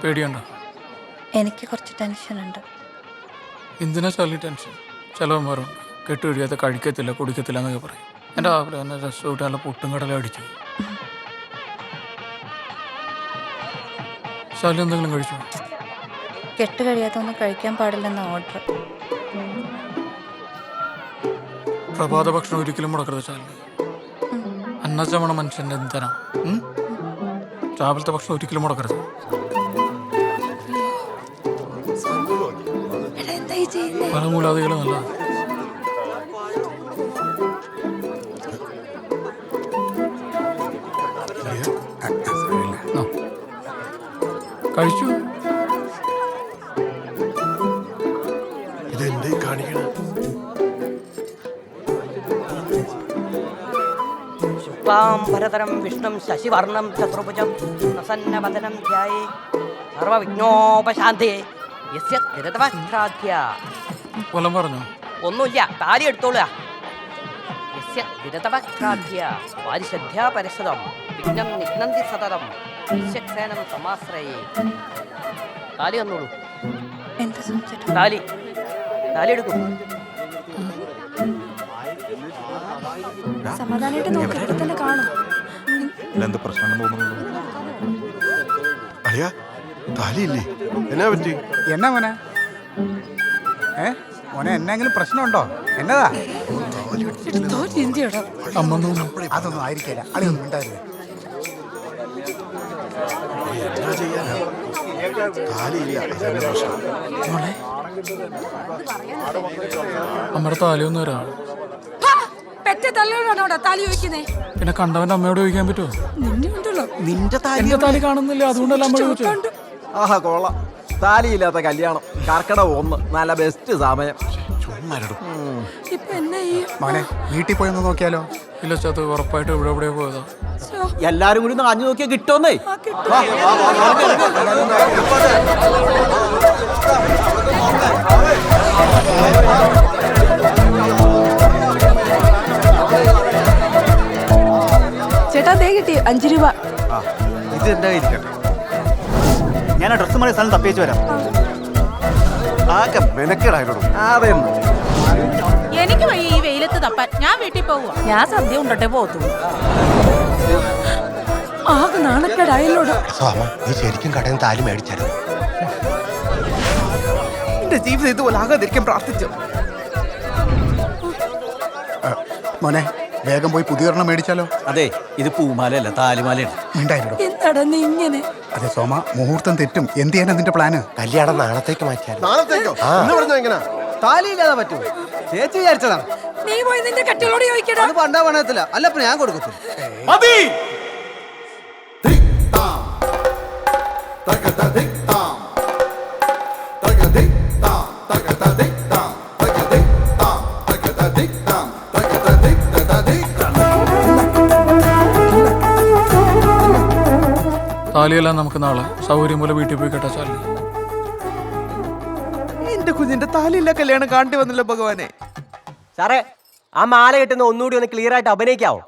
പേടിയുണ്ടോ? എനിക്ക് കുറച്ച് ടെൻഷനുണ്ട്. എന്തിനാ ചാലി ടെൻഷൻ? ചിലവന്മാരുണ്ട് കെട്ടുകഴിയാതെ കഴിക്കത്തില്ല കുടിക്കത്തില്ല എന്നൊക്കെ പറയും. എൻ്റെ രാവിലെ തന്നെ രസമായിട്ട് നല്ല പുട്ടും കടല അടിച്ചു. ശാലി എന്തെങ്കിലും കഴിച്ചോ? കെട്ട് കഴിയാതെ ഒന്നും കഴിക്കാൻ പാടില്ലെന്ന ഓർഡർ. പ്രഭാത ഭക്ഷണം ഒരിക്കലും മുടക്കരുത് ശാലി. അന്നച്ചമണ മനുഷ്യൻ്റെ എന്തരാ. രാവിലത്തെ ഭക്ഷണം ഒരിക്കലും മുടക്കരുത്. പല മൂലാദികളും നല്ല കഴിച്ചു. ഇതെന്തേ കാണിക്കണം? ഭരതരം വിഷ്ണും ശശിവർണം ചതുർഭുജം പ്രസന്നവദനം ധ്യായേ സർവവിഘ്നോപശാന്തേ യസ്യ സ്ഥിരതവക്രാധ്യ. കൊല്ലം പറഞ്ഞോ? ഒന്നുമില്ല, താലി എടുത്തോളുക. യസ്യ സ്ഥിരതവക്രാധ്യ പാരിശദ്ധ്യാ പരിഷദം വിഘ്നം നിഘ്നന്തി സതതം വിശ്വക്സേനം സമാശ്രയേ. താലി വന്നോളൂ. എന്താ സംസാരിച്ചത്? താലി എടുക്കും. സമാധാനമായിട്ട് നോക്കി, ഇവിടെ തന്നെ കാണും. എന്താ പ്രശ്നം തോന്നുന്നു? അളിയാ താലിയില്ലേ? എന്നാ പറ്റി? എന്നാ മോനെ? മോനെ എന്നെങ്കിലും പ്രശ്നമുണ്ടോ? എന്നതാ? അതൊന്നും ആയിരിക്കില്ല. അളിയൊന്നും ഉണ്ടായിരുന്നു. എന്നാ ചെയ്യാനാ? താലിയില്ല, അതന്നെ പ്രശ്നം. അമ്മയുടെ താലിയൊന്നും വരാ. പിന്നെ കണ്ടവന്റെ അമ്മയോട് ചോദിക്കാൻ പറ്റുമോ? എന്റെ താലി കാണുന്നില്ല, അതുകൊണ്ടല്ല അമ്മ ചോദിച്ചത്. ആഹാ കൊള്ളാം. താലിയില്ലാത്ത കല്യാണം കർക്കിടകം 1 നല്ല ബെസ്റ്റ് സമയം. മോനെ വീട്ടിൽ പോയി ഒന്ന് നോക്കിയാലോ? ഇല്ല ചത് ഉറപ്പായിട്ട് ഇവിടെ എവിടെയോ പോയതാ. എല്ലാരും കൂടി ഒന്ന് അഞ്ഞു നോക്കിയാൽ കിട്ടുമെന്നേ. ചേട്ടാ ദേ കിട്ടി 5 രൂപ. ഇത് എന്റെ കയ്യിരിക്കട്ടെ. ഞാൻ ആ ഡ്രസ്സ് മണി സ്ഥലം തപ്പിച്ചു വരാം. ആകെ മെനക്കേടായിട്ടോടും. അതെന്ന് എനിക്ക് വയ്യ ഈ വെയിലത്ത് തപ്പാൻ. ഞാൻ വീട്ടിൽ പോവുക. ഞാൻ സദ്യ ഉണ്ടട്ടെ പോകത്തുള്ളൂ. ആകെ നാണക്കേടായല്ലോട്. നീ ശരിക്കും കടയിൽ നിന്ന് താലി മേടിച്ചായിരുന്നു? എന്റെ ജീവിതം ഇതുപോലെ ആകാതിരിക്കാൻ പ്രാർത്ഥിച്ചു. മോനെ വേഗം പോയി പുതിയൊരെണ്ണം മേടിച്ചാലോ? അതെ, ഇത് പൂമാലയല്ല താലിമാലയാണ്. എന്താടാ നീ ഇങ്ങനെ? അതെ സോമ, മുഹൂർത്തം തെറ്റും. എന്ത് ചെയ്യാനാ നിന്റെ പ്ലാന്? കല്യാണം നാളത്തേക്ക് മാറ്റിയാലോ? നാളത്തേക്കോ? എങ്ങനെ താലിയില്ലാതെ പറ്റൂ? ചേച്ചി വിചാരിച്ചതാണ്. നീ പോയി നിന്റെ കട്ടികളോട് ചോദിക്കടാ. അത് പണ്ടാ പണയത്തില്ല. അല്ലപ്പോ ഞാൻ കൊടുക്കത്തില്ല. താലിയെല്ലാം നമുക്ക് നാളെ സൗകര്യം പോലെ വീട്ടിൽ പോയി കേട്ടാ ചാലി. എന്റെ കുഞ്ഞിന്റെ താലിയില്ല കല്യാണം കാണേണ്ടി വന്നില്ല ഭഗവാനെ. സാറേ, ആ മാല കെട്ടുന്ന ഒന്നുകൂടി ഒന്ന് ക്ലിയർ ആയിട്ട് അഭിനയിക്കാവോ?